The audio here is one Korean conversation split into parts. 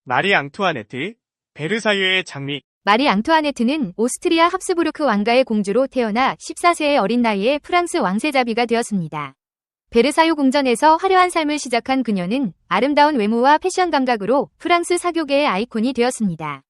마리 앙투아네트, 베르사유의 장미. 마리 앙투아네트는 오스트리아 합스부르크 왕가의 공주로 태어나 14세의 어린 나이에 프랑스 왕세자비가 되었습니다. 베르사유 궁전에서 화려한 삶을 시작한 그녀는 아름다운 외모와 패션 감각으로 프랑스 사교계의 아이콘이 되었습니다.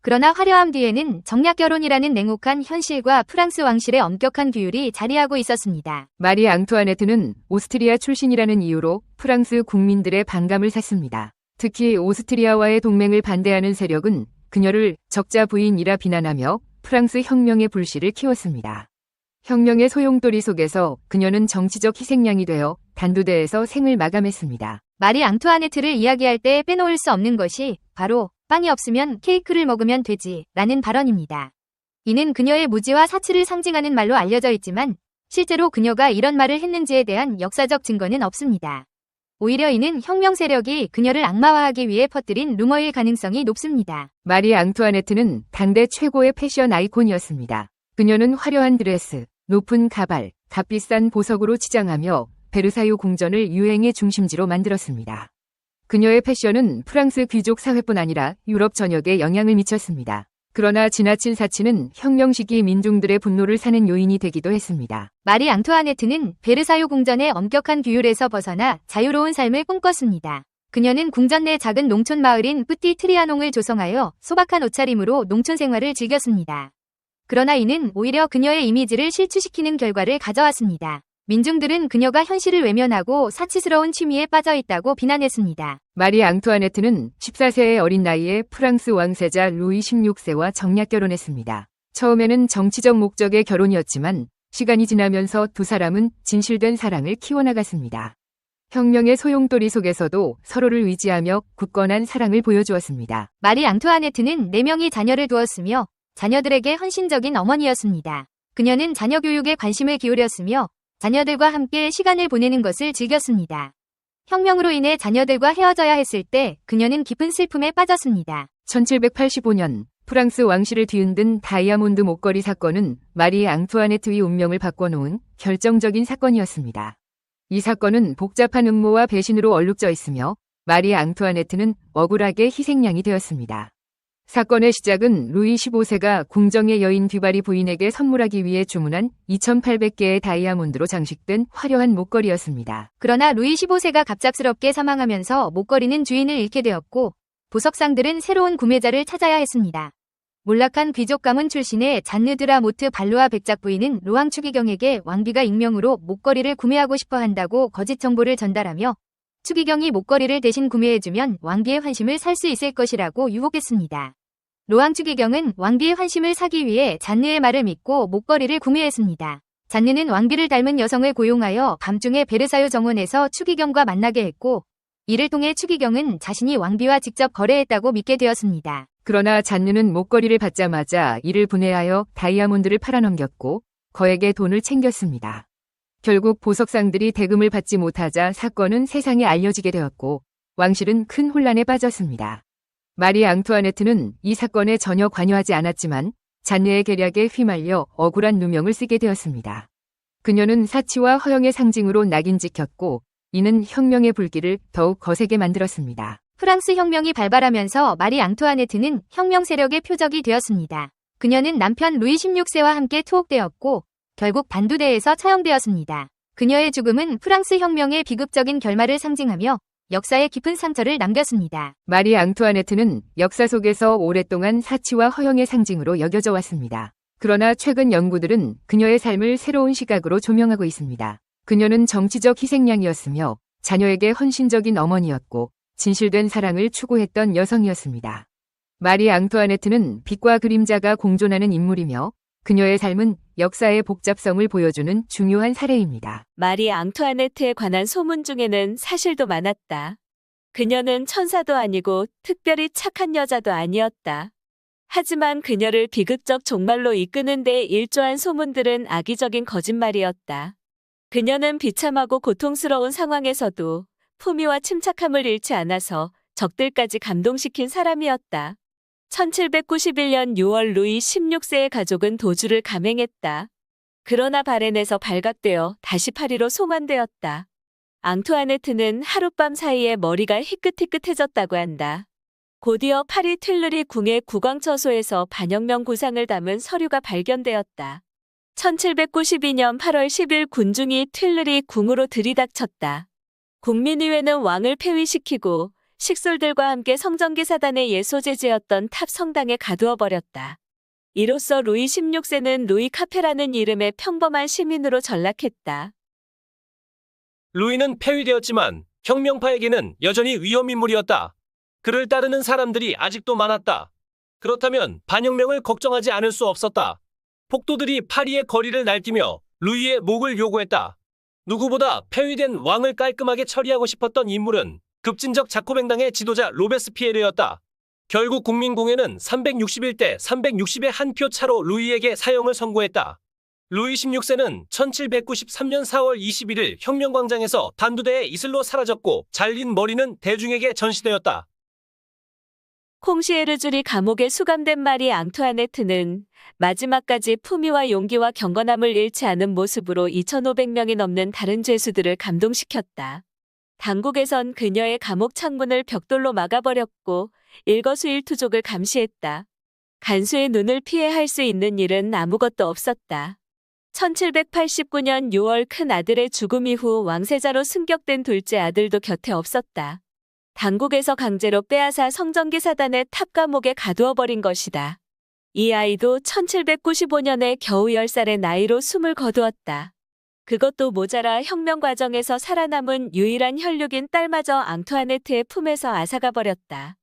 그러나 화려함 뒤에는 정략 결혼이라는 냉혹한 현실과 프랑스 왕실의 엄격한 규율이 자리하고 있었습니다. 마리 앙투아네트는 오스트리아 출신이라는 이유로 프랑스 국민들의 반감을 샀습니다. 특히 오스트리아와의 동맹을 반대하는 세력은 그녀를 적자 부인이라 비난하며 프랑스 혁명의 불씨를 키웠습니다. 혁명의 소용돌이 속에서 그녀는 정치적 희생양이 되어 단두대에서 생을 마감했습니다. 마리 앙투아네트를 이야기할 때 빼놓을 수 없는 것이 바로 빵이 없으면 케이크를 먹으면 되지 라는 발언입니다. 이는 그녀의 무지와 사치를 상징하는 말로 알려져 있지만 실제로 그녀가 이런 말을 했는지에 대한 역사적 증거는 없습니다. 오히려 이는 혁명 세력이 그녀를 악마화하기 위해 퍼뜨린 루머일 가능성이 높습니다. 마리 앙투아네트는 당대 최고의 패션 아이콘이었습니다. 그녀는 화려한 드레스, 높은 가발, 값비싼 보석으로 치장하며 베르사유 궁전을 유행의 중심지로 만들었습니다. 그녀의 패션은 프랑스 귀족 사회뿐 아니라 유럽 전역에 영향을 미쳤습니다. 그러나 지나친 사치는 혁명 시기 민중들의 분노를 사는 요인이 되기도 했습니다. 마리 앙투아네트는 베르사유 궁전의 엄격한 규율에서 벗어나 자유로운 삶을 꿈꿨습니다. 그녀는 궁전 내 작은 농촌 마을인 뿌띠 트리아농을 조성하여 소박한 옷차림으로 농촌 생활을 즐겼습니다. 그러나 이는 오히려 그녀의 이미지를 실추시키는 결과를 가져왔습니다. 민중들은 그녀가 현실을 외면하고 사치스러운 취미에 빠져 있다고 비난했습니다. 마리 앙투아네트는 14세의 어린 나이에 프랑스 왕세자 루이 16세와 정략 결혼했습니다. 처음에는 정치적 목적의 결혼이었지만 시간이 지나면서 두 사람은 진실된 사랑을 키워나갔습니다. 혁명의 소용돌이 속에서도 서로를 위지하며 굳건한 사랑을 보여주었습니다. 마리 앙투아네트는 4명의 자녀를 두었으며 자녀들에게 헌신적인 어머니였습니다. 그녀는 자녀 교육에 관심을 기울였으며 자녀들과 함께 시간을 보내는 것을 즐겼습니다. 혁명으로 인해 자녀들과 헤어져야 했을 때 그녀는 깊은 슬픔에 빠졌습니다. 1785년 프랑스 왕실을 뒤흔든 다이아몬드 목걸이 사건은 마리 앙투아네트의 운명을 바꿔놓은 결정적인 사건이었습니다. 이 사건은 복잡한 음모와 배신으로 얼룩져 있으며 마리 앙투아네트는 억울하게 희생양이 되었습니다. 사건의 시작은 루이 15세가 궁정의 여인 듀바리 부인에게 선물하기 위해 주문한 2800개의 다이아몬드로 장식된 화려한 목걸이였습니다. 그러나 루이 15세가 갑작스럽게 사망하면서 목걸이는 주인을 잃게 되었고 보석상들은 새로운 구매자를 찾아야 했습니다. 몰락한 귀족 가문 출신의 잔느 드라 모트 발루아 백작 부인은 로앙 추기경에게 왕비가 익명으로 목걸이를 구매하고 싶어 한다고 거짓 정보를 전달하며 추기경이 목걸이를 대신 구매해주면 왕비의 환심을 살 수 있을 것이라고 유혹했습니다. 로앙 추기경은 왕비의 환심을 사기 위해 잔느의 말을 믿고 목걸이를 구매했습니다. 잔느는 왕비를 닮은 여성을 고용하여 밤중에 베르사유 정원에서 추기경과 만나게 했고 이를 통해 추기경은 자신이 왕비와 직접 거래했다고 믿게 되었습니다. 그러나 잔느는 목걸이를 받자마자 이를 분해하여 다이아몬드를 팔아넘겼고 거액의 돈을 챙겼습니다. 결국 보석상들이 대금을 받지 못하자 사건은 세상에 알려지게 되었고 왕실은 큰 혼란에 빠졌습니다. 마리 앙투아네트는 이 사건에 전혀 관여하지 않았지만 잔느의 계략에 휘말려 억울한 누명을 쓰게 되었습니다. 그녀는 사치와 허영의 상징으로 낙인 찍혔고 이는 혁명의 불길을 더욱 거세게 만들었습니다. 프랑스 혁명이 발발하면서 마리 앙투아네트는 혁명 세력의 표적이 되었습니다. 그녀는 남편 루이 16세와 함께 투옥되었고 결국 반두대에서 처형되었습니다. 그녀의 죽음은 프랑스 혁명의 비극적인 결말을 상징하며 역사에 깊은 상처를 남겼습니다. 마리 앙투아네트는 역사 속에서 오랫동안 사치와 허영의 상징으로 여겨져 왔습니다. 그러나 최근 연구들은 그녀의 삶을 새로운 시각으로 조명하고 있습니다. 그녀는 정치적 희생양이었으며 자녀에게 헌신적인 어머니였고 진실된 사랑을 추구했던 여성이었습니다. 마리 앙투아네트는 빛과 그림자가 공존하는 인물이며 그녀의 삶은 역사의 복잡성을 보여주는 중요한 사례입니다. 마리 앙투아네트에 관한 소문 중에는 사실도 많았다. 그녀는 천사도 아니고 특별히 착한 여자도 아니었다. 하지만 그녀를 비극적 종말로 이끄는 데 일조한 소문들은 악의적인 거짓말이었다. 그녀는 비참하고 고통스러운 상황에서도 품위와 침착함을 잃지 않아서 적들까지 감동시킨 사람이었다. 1791년 6월 루이 16세의 가족은 도주를 감행했다. 그러나 바렌에서 발각되어 다시 파리로 송환되었다. 앙투아네트는 하룻밤 사이에 머리가 희끗희끗해졌다고 한다. 곧이어 파리 튠르리 궁의 국왕처소에서 반영명 구상을 담은 서류가 발견되었다. 1792년 8월 10일 군중이 튠르리 궁으로 들이닥쳤다. 국민의회는 왕을 폐위시키고 식솔들과 함께 성전기 사단의 예소제지였던 탑 성당에 가두어 버렸다. 이로써 루이 16세는 루이 카페라는 이름의 평범한 시민으로 전락했다. 루이는 폐위되었지만 혁명파에게는 여전히 위험인물이었다. 그를 따르는 사람들이 아직도 많았다. 그렇다면 반혁명을 걱정하지 않을 수 없었다. 폭도들이 파리의 거리를 날뛰며 루이의 목을 요구했다. 누구보다 폐위된 왕을 깔끔하게 처리하고 싶었던 인물은 급진적 자코뱅당의 지도자 로베스피에르였다. 결국 국민공회는 361대 360의 한 표 차로 루이에게 사형을 선고했다. 루이 16세는 1793년 4월 21일 혁명광장에서 단두대의 이슬로 사라졌고 잘린 머리는 대중에게 전시되었다. 콩시에르줄이 감옥에 수감된 마리 앙투아네트는 마지막까지 품위와 용기와 경건함을 잃지 않은 모습으로 2,500명이 넘는 다른 죄수들을 감동시켰다. 당국에선 그녀의 감옥 창문을 벽돌로 막아버렸고 일거수일투족을 감시했다. 간수의 눈을 피해 할 수 있는 일은 아무것도 없었다. 1789년 6월 큰 아들의 죽음 이후 왕세자로 승격된 둘째 아들도 곁에 없었다. 당국에서 강제로 빼앗아 성전기 사단의 탑 감옥에 가두어버린 것이다. 이 아이도 1795년에 겨우 10살의 나이로 숨을 거두었다. 그것도 모자라 혁명 과정에서 살아남은 유일한 혈육인 딸마저 앙투아네트의 품에서 앗아가 버렸다.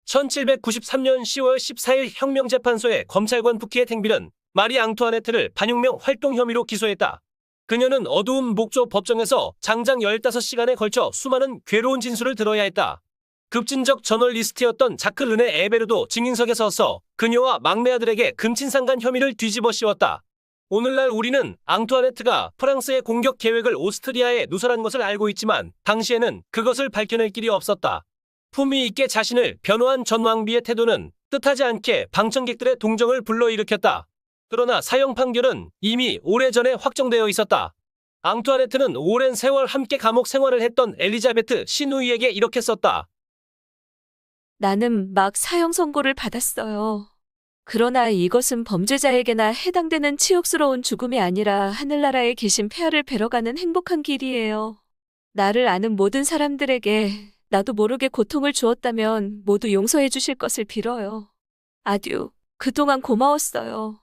1793년 10월 14일 혁명재판소의 검찰관 부키의 탱빌은 마리 앙투아네트를 반혁명 활동 혐의로 기소했다. 그녀는 어두운 목조 법정에서 장장 15시간에 걸쳐 수많은 괴로운 진술을 들어야 했다. 급진적 저널리스트였던 자크 르네 에베르도 증인석에 서서 그녀와 막내 아들에게 금친상간 혐의를 뒤집어 씌웠다. 오늘날 우리는 앙투아네트가 프랑스의 공격 계획을 오스트리아에 누설한 것을 알고 있지만 당시에는 그것을 밝혀낼 길이 없었다. 품위 있게 자신을 변호한 전 왕비의 태도는 뜻하지 않게 방청객들의 동정을 불러일으켰다. 그러나 사형 판결은 이미 오래전에 확정되어 있었다. 앙투아네트는 오랜 세월 함께 감옥 생활을 했던 엘리자베트 시누이에게 이렇게 썼다. 나는 막 사형 선고를 받았어요. 그러나 이것은 범죄자에게나 해당되는 치욕스러운 죽음이 아니라 하늘나라에 계신 폐하를 뵈러 가는 행복한 길이에요. 나를 아는 모든 사람들에게 나도 모르게 고통을 주었다면 모두 용서해 주실 것을 빌어요. 아듀, 그동안 고마웠어요.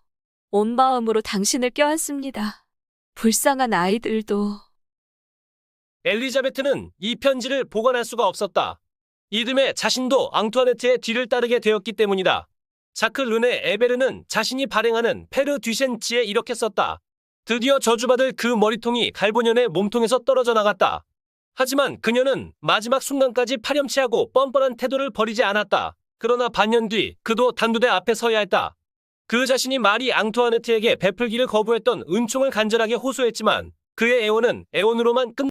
온 마음으로 당신을 껴안습니다. 불쌍한 아이들도. 엘리자베트는 이 편지를 보관할 수가 없었다. 이듬해 자신도 앙투아네트의 뒤를 따르게 되었기 때문이다. 자크 르네 에베르는 자신이 발행하는 페르 듀센지에 이렇게 썼다. 드디어 저주받을 그 머리통이 갈보년의 몸통에서 떨어져 나갔다. 하지만 그녀는 마지막 순간까지 파렴치하고 뻔뻔한 태도를 버리지 않았다. 그러나 반년 뒤 그도 단두대 앞에 서야 했다. 그 자신이 마리 앙투아네트에게 베풀기를 거부했던 은총을 간절하게 호소했지만 그의 애원은 애원으로만 끝